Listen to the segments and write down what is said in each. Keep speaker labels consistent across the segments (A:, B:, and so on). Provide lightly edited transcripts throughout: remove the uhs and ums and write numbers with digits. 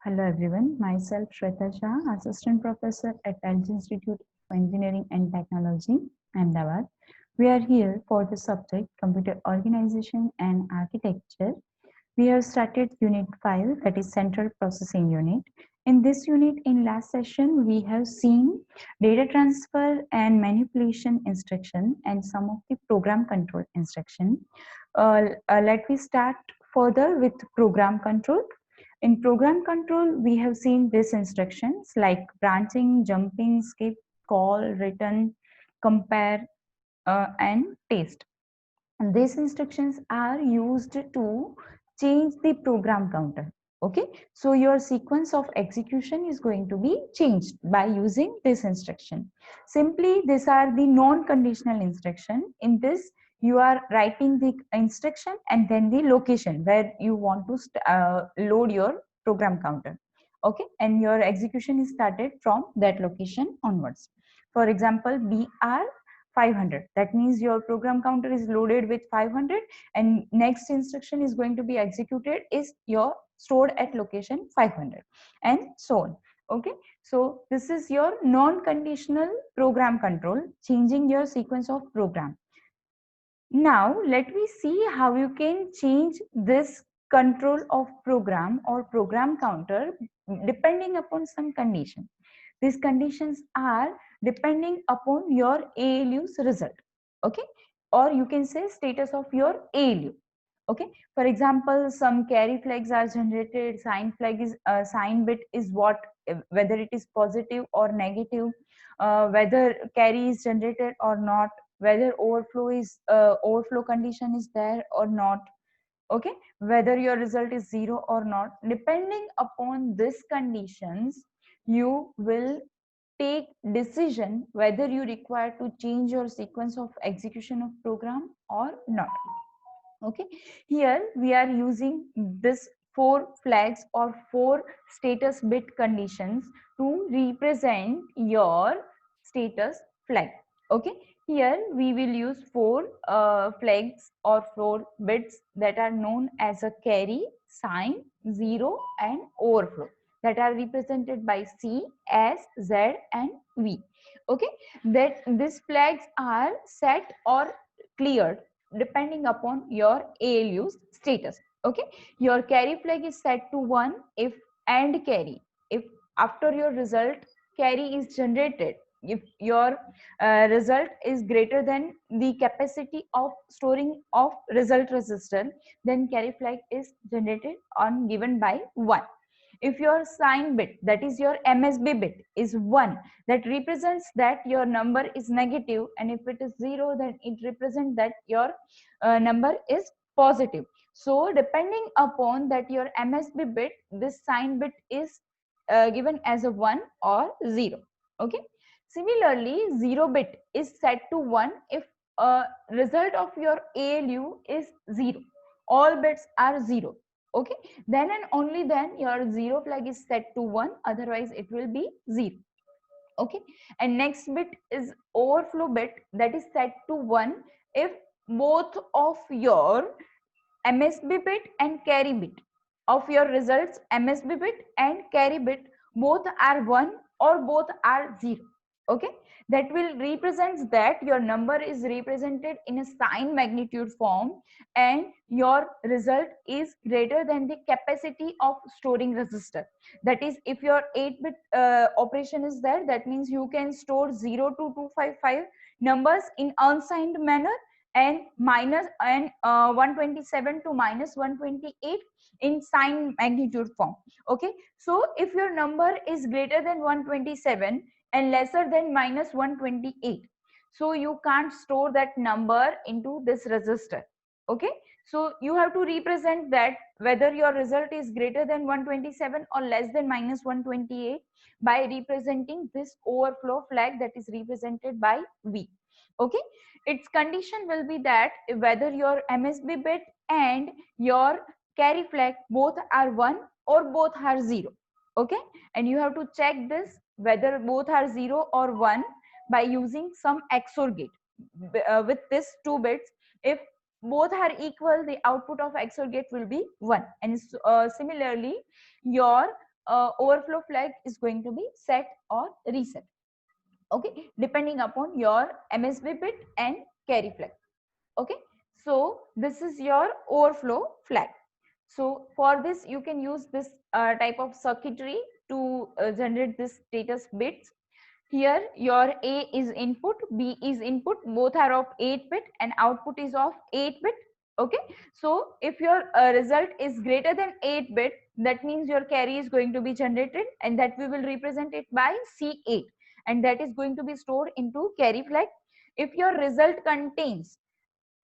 A: Hello everyone, myself Shweta Shah, Assistant Professor at LG Institute of Engineering and Technology, Ahmedabad. We are here for the subject Computer Organization and Architecture. We have started Unit 5, that is Central Processing Unit. In this unit, in last session, we have seen data transfer and manipulation instruction and some of the program control instruction. Let me start further with program control. In program control, we have seen these instructions like branching, jumping, skip, call, return, compare, and paste. And these instructions are used to change the program counter. Okay, so your sequence of execution is going to be changed by using this instruction. Simply, these are the non-conditional instruction. In this, you are writing the instruction and then the location where you want to load your program counter. Okay, and your execution is started from that location onwards. For example, BR 500, that means your program counter is loaded with 500 and next instruction is going to be executed is your stored at location 500 and so on. Okay, so this is your non-conditional program control, changing your sequence of program. Now let me see how you can change this control of program or program counter depending upon some condition. These conditions are depending upon your ALU's result. Okay, or you can say status of your ALU. Okay, for example, some carry flags are generated. Sign flag is sign bit is what, whether it is positive or negative, whether carry is generated or not, whether overflow condition is there or not. Okay, whether your result is 0 or not. Depending upon these conditions, you will take decision whether you require to change your sequence of execution of program or not. Okay, here we are using this 4 flags or 4 status bit conditions to represent your status flag. Okay, here we will use 4 flags or 4 bits that are known as a carry, sign, 0 and overflow, that are represented by C, S, Z and V. Okay, that these flags are set or cleared depending upon your ALU's status. Okay, your carry flag is set to 1 if and carry, if after your result carry is generated, if your result is greater than the capacity of storing of result register, then carry flag is generated on given by 1. If your sign bit, that is your MSB bit, is 1, that represents that your number is negative, and if it is 0, then it represents that your number is positive. So depending upon that your MSB bit, this sign bit is given as a 1 or 0. Okay, similarly 0 bit is set to 1 if result of your ALU is 0, all bits are 0. Okay, then and only then your 0 flag is set to 1, otherwise it will be 0. Okay, and next bit is overflow bit, that is set to 1 if both of your MSB bit and carry bit of your results, MSB bit and carry bit, both are 1 or both are 0. Okay, that will represents that your number is represented in a sign magnitude form and your result is greater than the capacity of storing register. That is, if your 8-bit operation is there, that means you can store 0 to 255 numbers in unsigned manner, and minus and 127 to minus 128 in sign magnitude form. Okay, so if your number is greater than 127 and lesser than minus 128, so you can't store that number into this register. Okay, so you have to represent that whether your result is greater than 127 or less than minus 128 by representing this overflow flag, that is represented by V. Okay, its condition will be that whether your MSB bit and your carry flag both are 1 or both are 0. Okay, and you have to check this whether both are 0 or 1 by using some XOR gate with this 2 bits. If both are equal, the output of XOR gate will be 1, and similarly your
B: overflow flag is going to be set or reset, okay, depending upon your MSB bit and carry flag. Okay, so this is your overflow flag. So for this you can use this type of circuitry to generate this status bits. Here your A is input, B is input, both are of 8 bit and output is of 8 bit. Okay, so if your result is greater than 8 bit, that means your carry is going to be generated, and that we will represent it by C8, and that is going to be stored into carry flag. If your result contains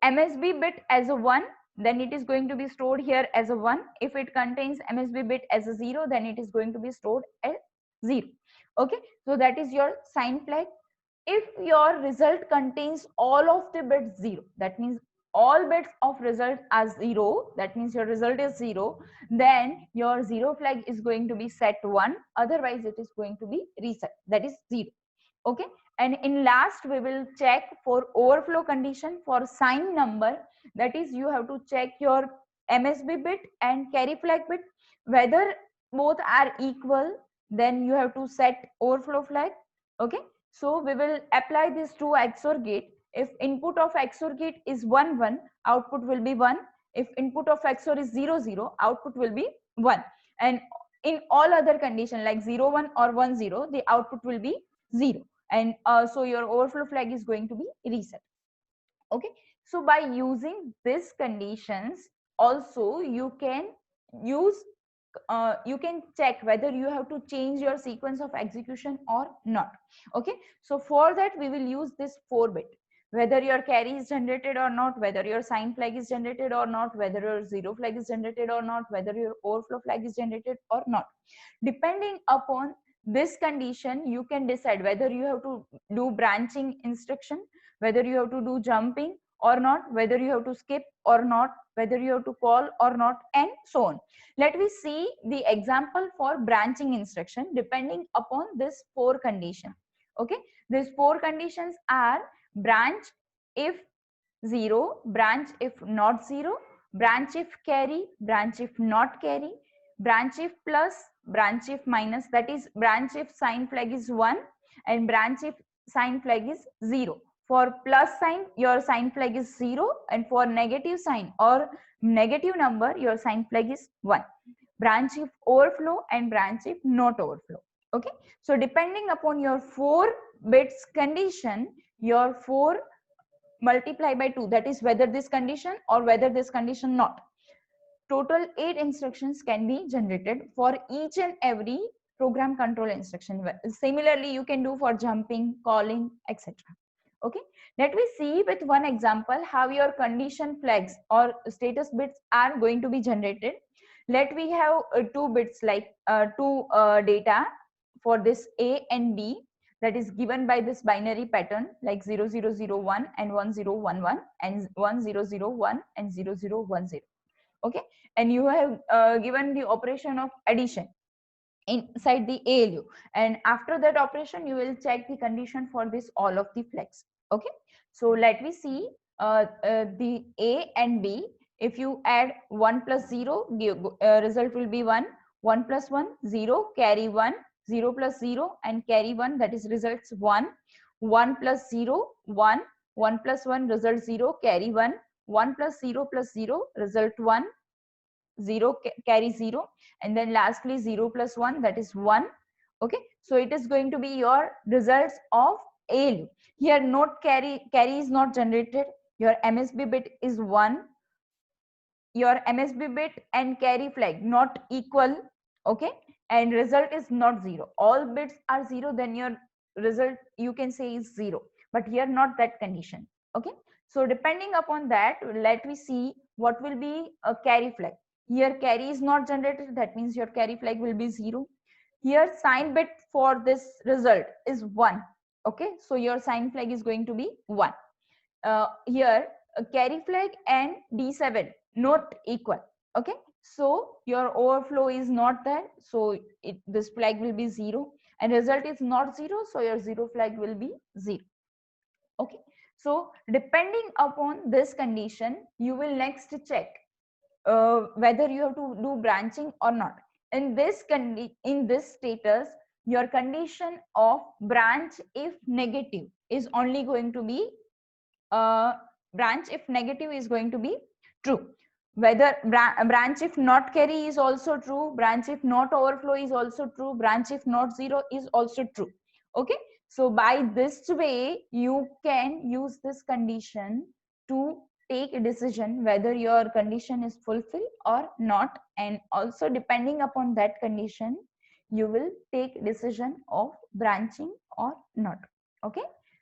B: MSB bit as a 1, then it is going to be stored here as a 1. If it contains MSB bit as a 0, then it is going to be stored as 0. Okay, so that is your sign flag. If your result contains all of the bits 0, that means all bits of result are 0, that means your result is 0, then your 0 flag is going to be set 1, otherwise it is going to be reset, that is 0. Okay, and in last we will check for overflow condition for sign number, that is you have to check your MSB bit and carry flag bit, whether both are equal, then you have to set overflow flag. Okay, so we will apply this to XOR gate. If input of XOR gate is 1 1, output will be 1. If input of XOR is 0 0, output will be 1. And in all other condition like 0 1 or 1 0, the output will be 0, and so your overflow flag is going to be reset. Okay, so by using these conditions also you can use you can check whether you have to change your sequence of execution or not. Okay, so for that we will use this 4 bit, whether your carry is generated or not, whether your sign flag is generated or not, whether your 0 flag is generated or not, whether your overflow flag is generated or not. Depending upon this condition you can decide whether you have to do branching instruction, whether you have to do jumping or not, whether you have to skip or not, whether you have to call or not, and so on. Let me see the example for branching instruction depending upon this 4 condition. Okay, these 4 conditions are branch if 0, branch if not 0, branch if carry, branch if not carry, branch if plus, branch if minus, that is branch if sign flag is 1 and branch if sign flag is 0. For plus sign your sign flag is 0, and for negative sign or negative number your sign flag is 1. Branch if overflow and branch if not overflow. Okay, so depending upon your 4 bits condition, your 4 multiply by 2, that is whether this condition or whether this condition not, total 8 instructions can be generated for each and every program control instruction. Similarly you can do for jumping, calling, etc. Okay, let me see with one example how your condition flags or status bits are going to be generated. Let we have 2 bits like 2 data for this A and B, that is given by this binary pattern like 0001 and 1011 and 1001 and 0010. Okay, and you have given the operation of addition inside the ALU, and after that operation you will check the condition for this all of the flags. Okay, so let me see the A and B. If you add 1 plus 0, result will be 1. 1 plus 1 0, carry 1, 0 plus 0 and carry 1, that is results 1. 1 plus 0 1, 1 plus 1 result 0, carry 1, 1 plus 0 plus 0 result 1, 0 carry 0, and then lastly 0 plus 1, that is 1. Okay, so it is going to be your results of ALU. Here not carry is not generated, your MSB bit is 1, your MSB bit and carry flag not equal. Okay, and result is not 0, all bits are 0, then your result you can say is 0, but here not that condition. Okay, so depending upon that, let me see what will be a carry flag. Here carry is not generated, that means your carry flag will be 0. Here sign bit for this result is 1. Okay, so your sign flag is going to be 1. Here carry flag and D7 not equal. Okay, so your overflow is not there, so this flag will be 0, and result is not 0, so your 0 flag will be 0. Okay, so depending upon this condition you will next check whether you have to do branching or not. in this status, your condition of branch if negative is only going to be branch if negative is going to be true. Whether branch if not carry is also true, branch if not overflow is also true, branch if not zero is also true. Okay, so by this way you can use this condition to take a decision whether your condition is fulfilled or not, and also depending upon that condition you will take decision of branching or not. Okay,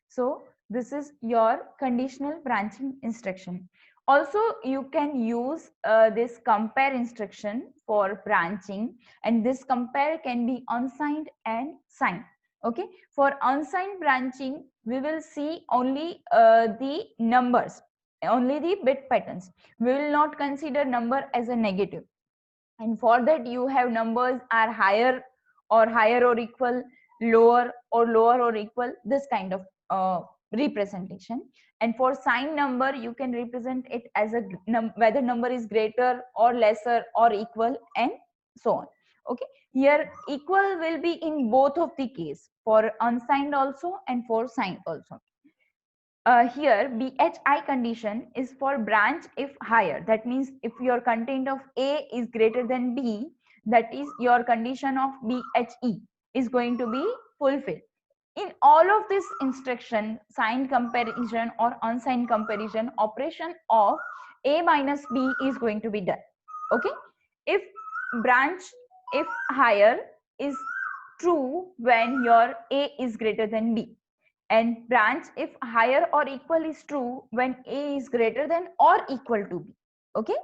B: so this is your conditional branching instruction. Also, you can use this compare instruction for branching, and this compare can be unsigned and signed. Okay, for unsigned branching, we will see only the numbers, only the bit patterns. We will not consider number as a negative. And for that, you have numbers are higher or equal, lower or equal, this kind of representation. And for sign number, you can represent it as a whether number is greater or lesser or equal, and so on. Okay, here equal will be in both of the case, for unsigned also and for signed also. Here BHI condition is for branch if higher. That means if your content of A is greater than B, that is your condition of BHE is going to be fulfilled. In all of this instruction, signed comparison or unsigned comparison, operation of A minus B is going to be done. Okay, if branch if higher is true when your A is greater than B, and branch if higher or equal is true when A is greater than or equal to B. Okay,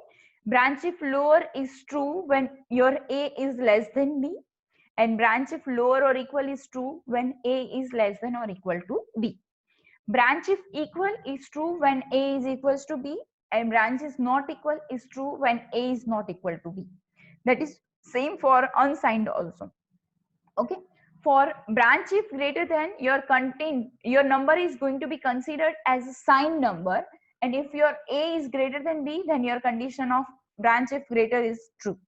B: branch if lower is true when your A is less than B, and branch if lower or equal is true when A is less than or equal to B. Branch if equal is true when A is equals to B, and branch is not equal is true when A is not equal to B. That is same for unsigned also. Okay, for branch if greater than, your content, your number is going to be considered as a signed number, and if your A is greater than B, then your condition of branch if greater is true.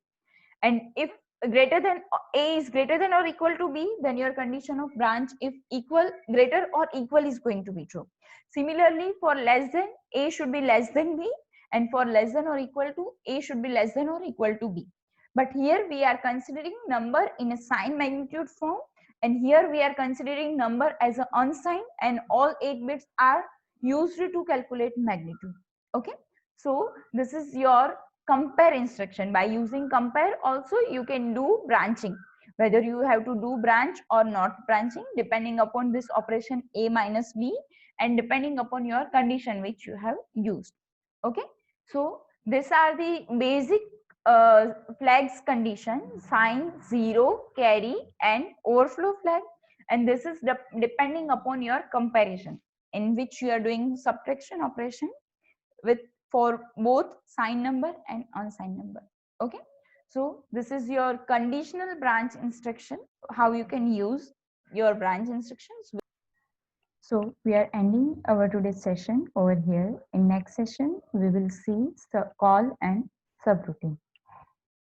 B: And if greater than A is greater than or equal to B, then your condition of branch if equal, greater or equal is going to be true. Similarly, for less than, A should be less than B, and for less than or equal to, A should be less than or equal to B. But here we are considering number in a signed magnitude form, and here we are considering number as an unsigned, and all 8 bits are used to calculate magnitude. Okay, so this is your compare instruction. By using compare also you can do branching, whether you have to do branch or not branching, depending upon this operation A minus B, and depending upon your condition which you have used. Okay, so these are the basic flags condition: sign, zero, carry, and overflow flag. And this is depending upon your comparison, in which you are doing subtraction operation with for both signed number and unsigned number. Okay, so this is your conditional branch instruction, how you can use your branch instructions.
A: So we are ending our today's session over here. In next session, we will see call and subroutine.